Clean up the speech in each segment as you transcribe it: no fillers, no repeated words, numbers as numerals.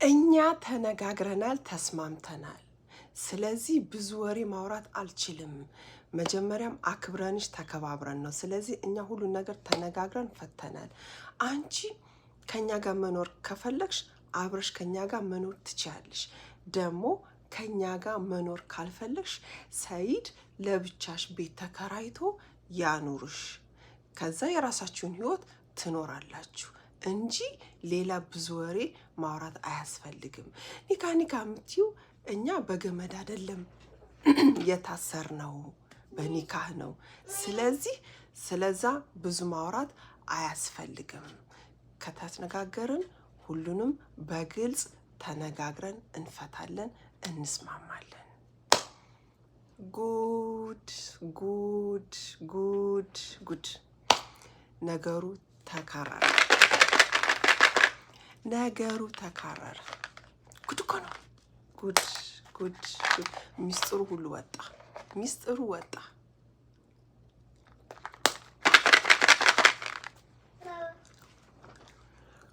እኛ ተነጋግረናል፣ ተስማምተናል። ስለዚህ ብዙ ወሬ ማውራት አልችልም። መጀመሪያም አክብረንሽ ተከባብረን ነው። ስለዚህ እኛ ሁሉን ነገር ተነጋግረን ፈተናል። አንቺ ከኛ ጋር መኖር ከፈለግሽ አብረሽ ከኛ ጋር መኖር ትችያለሽ። ደግሞ ከኛ ጋር መኖር ካልፈለግሽ ሰይድ ለብቻሽ ቤት ተከራይቶ ያኑርሽ። ከዛ የራሳችሁን ህይወት ትኖራላችሁ እንጂ ሌላ ብዙ ወሬ ማውራት አያስፈልግም። ኒካ የምትይው እኛ በገመድ አይደለም የታሰርነው በኒካህ ነው። ስለዚህ ስለዛ ብዙ ማውራት አያስፈልግም። ከተነጋገርን ሁሉንም በግልጽ ተነጋግረን እንፈታለን፣ እንስማማለን። ጉድ ጉድ ጉድ ጉድ! ነገሩ ተካረረ። ጉድ እኮ ነው። ጉድ ጉድ ጉድ! ሚስጥሩ ሁሉ ወጣ።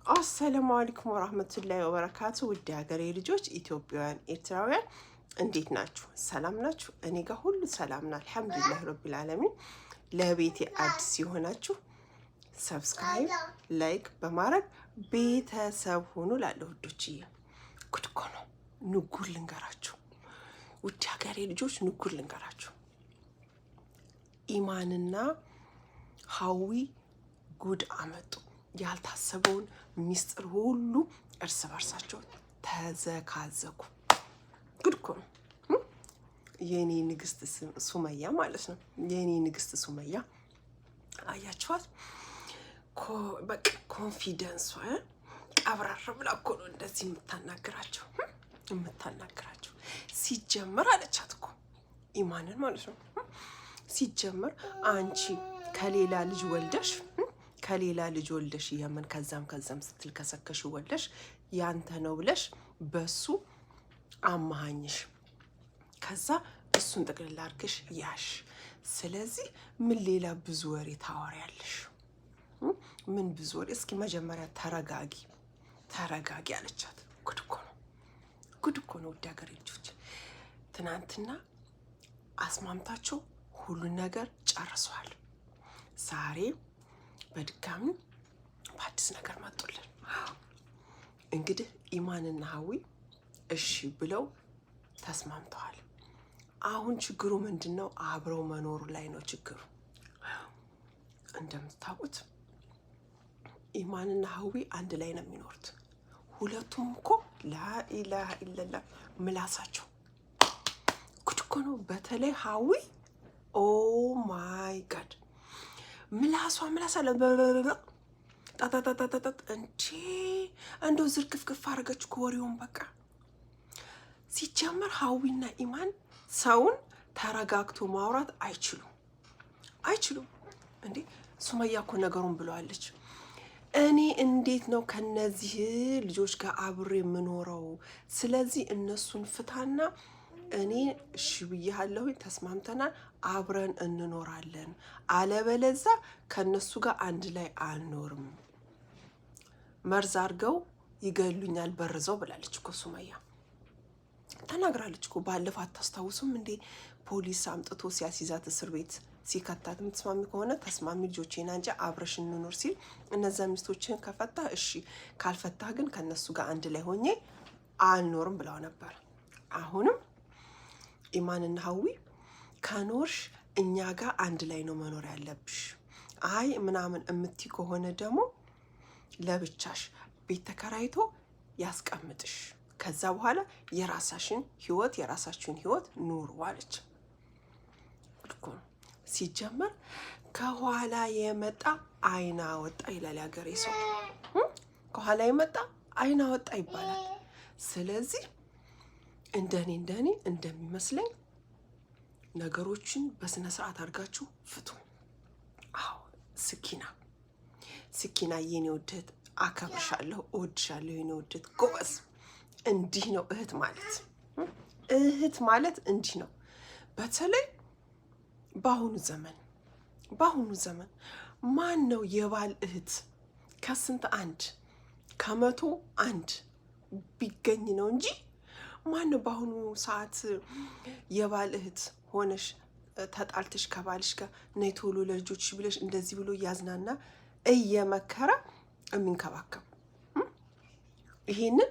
አሰላሙ አለይኩም ወራህመቱላሂ ወበረካቱ። ውድ ሀገሬ ልጆች ኢትዮጵያውያን፣ ኤርትራውያን እንዴት ናችሁ? ሰላም ናችሁ? እኔ ጋር ሁሉ ሰላም ነው፣ አልሐምዱሊላህ ረቢል ዓለሚን። ለቤቴ አዲስ የሆናችሁ ሰብስክራይብ፣ ላይክ በማድረግ ቤተሰብ ሆኑ። ላለሁ ውዶችዬ፣ ጉድ እኮ ነው። ንጉር ልንገራችሁ፣ ውድ ሀገሬ ልጆች ንጉር ልንገራችሁ። ኢማንና ሀዊ ጉድ አመጡ። ያልታሰበውን ሚስጥር ሁሉ እርስ በርሳቸው ተዘካዘኩ። ጉድ እኮ ነው። የኔ ንግስት ሱመያ ማለት ነው። የኔ ንግስት ሱመያ አያችኋት? በቃ ኮንፊደንሷ ቀብራር ብላ እኮ ነው እንደዚህ የምታናግራቸው። ሲጀመር አለቻት እኮ ኢማንን ማለት ነው። ሲጀመር አንቺ ከሌላ ልጅ ወልደሽ የምን ከዛም ስትል ከሰከሽ ወልደሽ ያንተ ነው ብለሽ በሱ አማሃኝሽ። ከዛ እሱን ጥቅልል አድርገሽ ያሽ። ስለዚህ ምን ሌላ ብዙ ወሬ ታወሪያለሽ? ምን ብዙ ወሬ? እስኪ መጀመሪያ ተረጋጊ አለቻት። ጉድ እኮ ነው ውድ ሀገሬ ልጆች። ትናንትና አስማምታቸው ሁሉን ነገር ጨርሰዋል። ዛሬ በድጋሚ በአዲስ ነገር መጡልን። እንግዲህ ኢማንና ሀዊ እሺ ብለው ተስማምተዋል። አሁን ችግሩ ምንድን ነው? አብረው መኖሩ ላይ ነው ችግሩ። እንደምታውቁት ኢማንና ሀዊ አንድ ላይ ነው የሚኖሩት። ሁለቱም እኮ ላኢላሃ ኢለላህ ምላሳቸው ጉድ እኮ ነው። በተለይ ሀዊ ኦ ማይ ጋድ ምላሷ አለ ጣጣጣጣጣ እንዴ! እንደው ዝርግፍግፍ አደረገች እኮ ወሬውን በቃ። ሲጀመር ሀዊና ኢማን ሰውን ተረጋግቶ ማውራት አይችሉም እንዴ! ሱመያ እኮ ነገሩን ብለዋለች። እኔ እንዴት ነው ከነዚህ ልጆች ጋር አብሬ የምኖረው? ስለዚህ እነሱን ፍታና እኔ እሺ ብያለሁ፣ ተስማምተናል፣ አብረን እንኖራለን። አለበለዛ ከነሱ ጋር አንድ ላይ አልኖርም፣ መርዝ አድርገው ይገሉኛል በርዘው ብላለች እኮ ሱመያ ተናግራለች እኮ። ባለፈው አታስታውሱም እንዴ? ፖሊስ አምጥቶ ሲያስይዛት እስር ቤት ሲከታት የምትስማሚ ከሆነ ተስማሚ፣ ልጆቼን አንቺ አብረሽ እንኖር ሲል እነዛ ሚስቶችን ከፈታ እሺ፣ ካልፈታ ግን ከነሱ ጋር አንድ ላይ ሆኜ አልኖርም ብለው ነበር። አሁንም ኢማንና ሀዊ ከኖርሽ እኛ ጋር አንድ ላይ ነው መኖር ያለብሽ። አይ ምናምን እምትይ ከሆነ ደግሞ ለብቻሽ ቤት ተከራይቶ ያስቀምጥሽ። ከዛ በኋላ የራሳችሁን ህይወት ኑሩ አለች። ሲጀመር ከኋላ የመጣ አይና ወጣ ይላል ያገሬ ሰው። ከኋላ የመጣ አይና ወጣ ይባላል። ስለዚህ እንደኔ እንደሚመስለኝ ነገሮችን በስነ ስርዓት አድርጋችሁ ፍቱ። አዎ ስኪና የኔ ውድት አከብርሻለሁ፣ እወድሻለሁ የኔ ውድት ጎበዝ። እንዲህ ነው እህት ማለት እንዲህ ነው። በተለይ በአሁኑ ዘመን ማን ነው የባል እህት ከስንት አንድ ከመቶ አንድ ቢገኝ ነው እንጂ ማነው በአሁኑ ሰዓት የባል እህት ሆነሽ ተጣልተሽ ከባልሽ ጋር ነይ ቶሎ ለልጆችሽ ብለሽ እንደዚህ ብሎ እያዝናና እየመከረ የሚንከባከብ? ይሄንን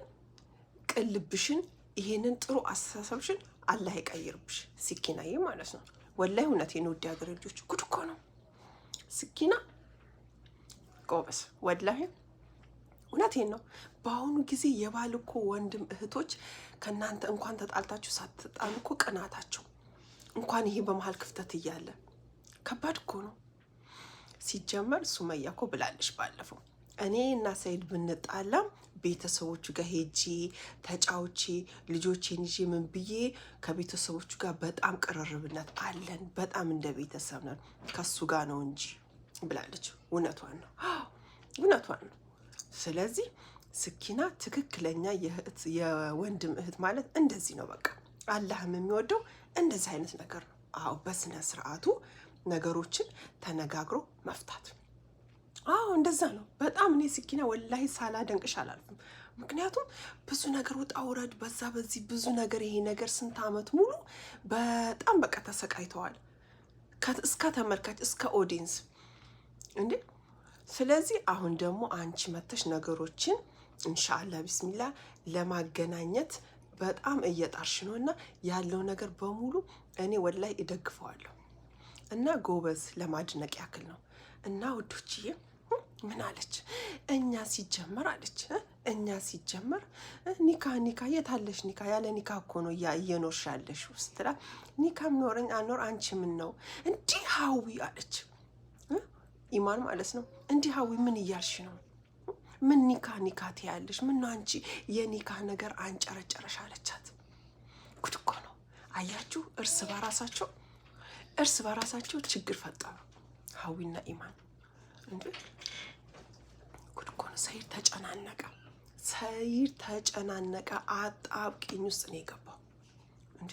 ቅልብሽን ይሄንን ጥሩ አስተሳሰብሽን አላህ ይቀይርብሽ ስኪናዬ ማለት ነው። ወላሂ እውነቴን ውድ ሀገር ልጆች ጉድ እኮ ነው ስኪና ጎበስ፣ ወላሂ እውነቴን ነው። በአሁኑ ጊዜ የባል እኮ ወንድም እህቶች ከእናንተ እንኳን ተጣልታችሁ ሳትጣሉ እኮ ቅናታቸው እንኳን ይሄ በመሀል ክፍተት እያለ ከባድ እኮ ነው። ሲጀመር ሱመያ እኮ ብላለች ባለፈው እኔ እና ሰይድ ብንጣላም ቤተሰቦቹ ጋር ሄጄ ተጫውቼ ልጆቼን ይዤ ምን ብዬ ከቤተሰቦቹ ጋር በጣም ቅርርብነት አለን፣ በጣም እንደ ቤተሰብ ነን፣ ከሱ ጋር ነው እንጂ ብላለች። እውነቷን ነው፣ እውነቷን ነው። ስለዚህ ስኪና ትክክለኛ የወንድም እህት ማለት እንደዚህ ነው። በቃ አላህም የሚወደው እንደዚህ አይነት ነገር ነው። አዎ በስነ ስርዓቱ ነገሮችን ተነጋግሮ መፍታት። አዎ እንደዛ ነው። በጣም እኔ ስኪና ወላሂ ሳላደንቅሽ አላልፍም። ምክንያቱም ብዙ ነገር ውጣ ውረድ በዛ በዚህ ብዙ ነገር ይሄ ነገር ስንት ዓመት ሙሉ በጣም በቃ ተሰቃይተዋል፣ እስከ ተመልካች እስከ ኦዲየንስ እንዴ። ስለዚህ አሁን ደግሞ አንቺ መተሽ ነገሮችን ኢንሻአላህ ቢስሚላ ለማገናኘት በጣም እየጣርሽ ነው እና ያለው ነገር በሙሉ እኔ ወላይ እደግፈዋለሁ እና ጎበዝ ለማድነቅ ያክል ነው። እና ውዶችዬ ምን አለች? እኛ ሲጀመር አለች እኛ ሲጀመር ኒካ የታለሽ ኒካ? ያለ ኒካ እኮ ነው እየኖርሽ ያለሽ ስትላ ኒካም ኖረኝ አኖር አንቺ ምን ነው እንዲህ ሀዊ አለች። ኢማን ማለት ነው። እንዲህ ሀዊ ምን እያልሽ ነው? ምን ኒካ ትያለሽ? ምን ነው አንቺ የኒካ ነገር አንጨረጨረሽ አለቻት። ጉድ እኮ ነው። አያችሁ እርስ በራሳቸው ችግር ፈጠሩ ሀዊና ኢማን። እንዴ ጉድ እኮ ነው። ሰይድ ተጨናነቀ፣ አጣብቂኝ ውስጥ ነው የገባው። እንዴ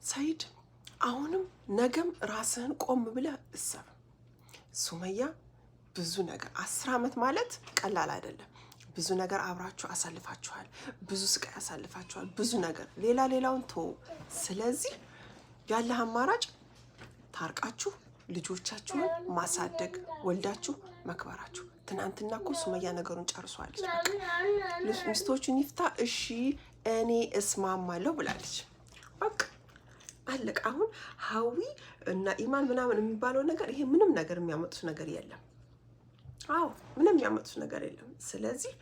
ሰይድ አሁንም ነገም ራስህን ቆም ብለህ እሰብ። ሱመያ ብዙ ነገር 10 ዓመት ማለት ቀላል አይደለም። ብዙ ነገር አብራችሁ አሳልፋችኋል፣ ብዙ ስቃይ አሳልፋችኋል፣ ብዙ ነገር ሌላውን ተው። ስለዚህ ያለህ አማራጭ ታርቃችሁ ልጆቻችሁን ማሳደግ፣ ወልዳችሁ መክበራችሁ። ትናንትና እኮ ሱመያ ነገሩን ጨርሷለች። ሚስቶቹን ይፍታ፣ እሺ እኔ እስማማለሁ ብላለች። በቃ አለቅ። አሁን ሀዊ እና ኢማን ምናምን የሚባለው ነገር ይሄ ምንም ነገር የሚያመጡት ነገር የለም። አዎ ምንም የሚያመጡት ነገር የለም። ስለዚህ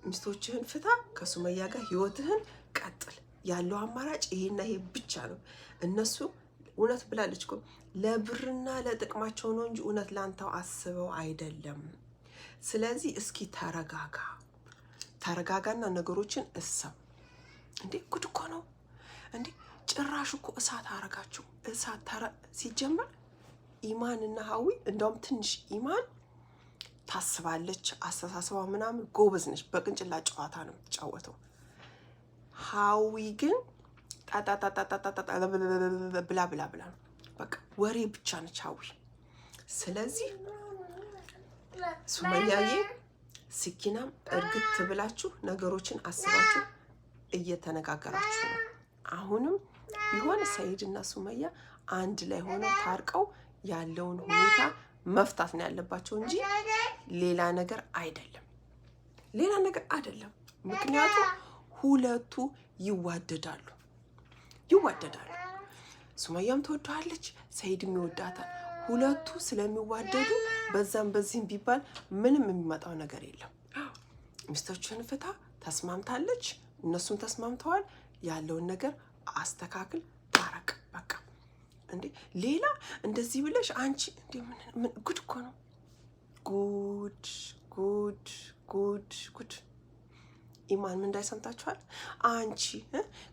ሚስቶችህን ፍታ፣ ከሱመያ ጋር ህይወትህን ቀጥል። ያለው አማራጭ ይሄና ይሄ ብቻ ነው። እነሱ እውነት ብላለች እኮ ለብርና ለጥቅማቸው ነው እንጂ እውነት ላንተው አስበው አይደለም። ስለዚህ እስኪ ተረጋጋና ነገሮችን እሰብ። እንዴ ጉድ እኮ ነው እንዴ! ጭራሽ እኮ እሳት አረጋችሁ። ሲጀመር ኢማን እና ሀዊ እንደውም ትንሽ ኢማን ታስባለች፣ አስተሳሰባ ምናምን ጎበዝ ነች። በቅንጭላ ጨዋታ ነው የምትጫወተው። ሀዊ ግን ብላ ነው በቃ ወሬ ብቻ ነች ሀዊ። ስለዚህ ሱመያዬ ስኪናም እርግጥ ብላችሁ ነገሮችን አስባችሁ እየተነጋገራችሁ ነው። አሁንም ቢሆን ሰይድና ሱመያ አንድ ላይ ሆነው ታርቀው ያለውን ሁኔታ መፍታት ነው ያለባቸው እንጂ ሌላ ነገር አይደለም። ምክንያቱም ሁለቱ ይዋደዳሉ። ሱመያም ትወደዋለች፣ ሰይድም ይወዳታል። ሁለቱ ስለሚዋደዱ በዛም በዚህም ቢባል ምንም የሚመጣው ነገር የለም። ሚስቶችን ፍታ፣ ተስማምታለች፣ እነሱም ተስማምተዋል። ያለውን ነገር አስተካክል፣ ታረቅ በቃ። እንዴ ሌላ እንደዚህ ብለሽ አንቺ እንዴ ምን ጉድ እኮ ነው። ጉድ ኢማን ምን እንዳይሰምታችኋል? አንቺ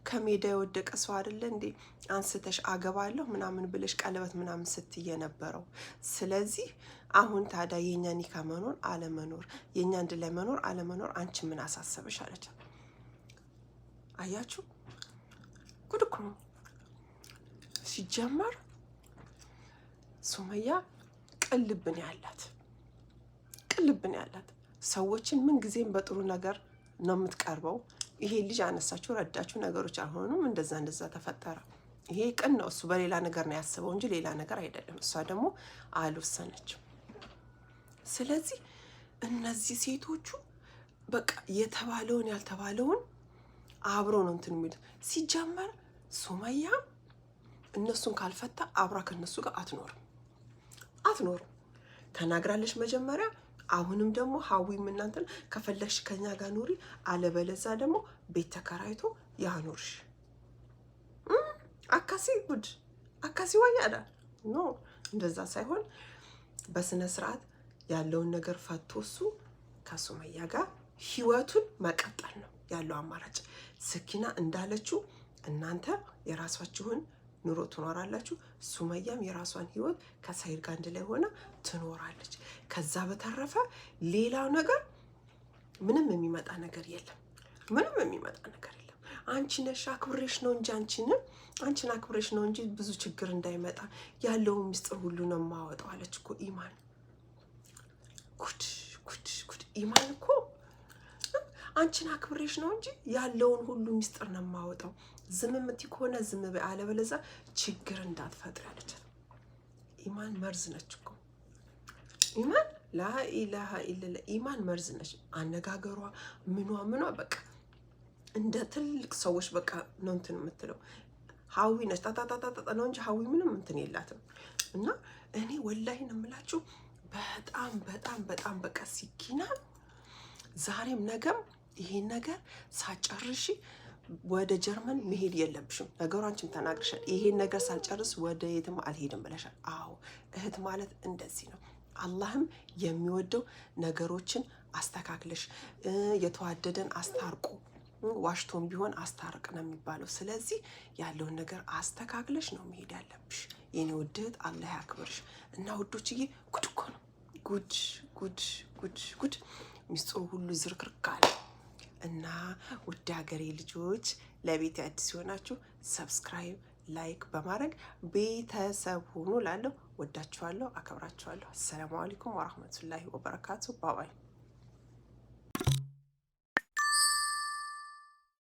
ከሜዳ የወደቀ ሰው አይደለ እንዴ አንስተሽ አገባለሁ ምናምን ብለሽ ቀለበት ምናምን ስትይ የነበረው። ስለዚህ አሁን ታዲያ የኛ ኒካ መኖር አለመኖር፣ የኛ አንድ ላይ መኖር አለመኖር አንቺ ምን አሳሰበሽ አለች። አያችሁ ጉድ እኮ ነው። ሲጀመር ሱመያ ቅልብን ያላት ሰዎችን ምን ጊዜም በጥሩ ነገር ነው የምትቀርበው። ይሄ ልጅ አነሳችሁ ረዳችሁ ነገሮች አልሆኑም። እንደዛ ተፈጠረ። ይሄ ቅን ነው። እሱ በሌላ ነገር ነው ያስበው እንጂ ሌላ ነገር አይደለም። እሷ ደግሞ አልወሰነችም። ስለዚህ እነዚህ ሴቶቹ በቃ የተባለውን ያልተባለውን አብሮ ነው እንትን የሚሉት። ሲጀመር ሱመያ እነሱን ካልፈታ አብራ ከነሱ ጋር አትኖርም ተናግራለች መጀመሪያ። አሁንም ደግሞ ሀዊም እናንተን ከፈለግሽ ከኛ ጋር ኑሪ፣ አለበለዛ ደግሞ ቤት ተከራይቶ ያኑርሽ። አካሲ ጉድ አካሲ ወያዳ ኖ፣ እንደዛ ሳይሆን በስነ ስርዓት ያለውን ነገር ፈቶ እሱ ከሱመያ ጋር ህይወቱን መቀጠል ነው ያለው አማራጭ። ስኪና እንዳለችው እናንተ የራሳችሁን ኑሮ ትኖራላችሁ፣ ሱመያም የራሷን ህይወት ከሳይድ ጋር አንድ ላይ ሆና ትኖራለች። ከዛ በተረፈ ሌላው ነገር ምንም የሚመጣ ነገር የለም። ምንም የሚመጣ ነገር የለም። አንቺ ነሽ አክብሬሽ ነው እንጂ አንቺን አክብሬሽ ነው እንጂ ብዙ ችግር እንዳይመጣ ያለውን ምስጢር ሁሉ ነው የማወጣው አለች እኮ ኢማን። ጉድ ጉድ ጉድ! ኢማን እኮ አንቺን አክብሬሽ ነው እንጂ ያለውን ሁሉ ምስጢር ነው የማወጣው። ዝም የምትይ ከሆነ ዝም በይ፣ አለበለዚያ ችግር እንዳትፈጥሪ አለች። ኢማን መርዝ ነች እኮ ኢማን። ላኢላሃ ኢለላ ኢማን መርዝ ነች። አነጋገሯ ምኗ በቃ እንደ ትልቅ ሰዎች በቃ ነው እንትን የምትለው። ሀዊ ነች ታታታታ ነው እንጂ ሀዊ ምንም እንትን የላትም። እና እኔ ወላሂ ነው የምላችሁ በጣም በቃ ሲኪና ዛሬም ነገም ይሄን ነገር ሳጨርሽ ወደ ጀርመን መሄድ የለብሽም። ነገሩ አንቺም ተናግረሻል። ይሄን ነገር ሳልጨርስ ወደ የትም አልሄድም ብለሻል። አዎ እህት ማለት እንደዚህ ነው። አላህም የሚወደው ነገሮችን አስተካክለሽ የተዋደደን አስታርቁ፣ ዋሽቶም ቢሆን አስታርቅ ነው የሚባለው። ስለዚህ ያለውን ነገር አስተካክለሽ ነው መሄድ ያለብሽ የኔ ውድ እህት። አላህ ያክብርሽ። እና ውዶችዬ ጉድ እኮ ነው ጉድ ሚስጥሩ ሁሉ ዝርክርክ አለ። እና ውድ ሀገሬ ልጆች ለቤት አዲስ ሲሆናችሁ ሰብስክራይብ፣ ላይክ በማድረግ ቤተሰብ ሁኑ። ላለሁ ወዳችኋለሁ፣ አከብራችኋለሁ። አሰላሙ አለይኩም ወራህመቱላሂ ወበረካቱ። ባባይ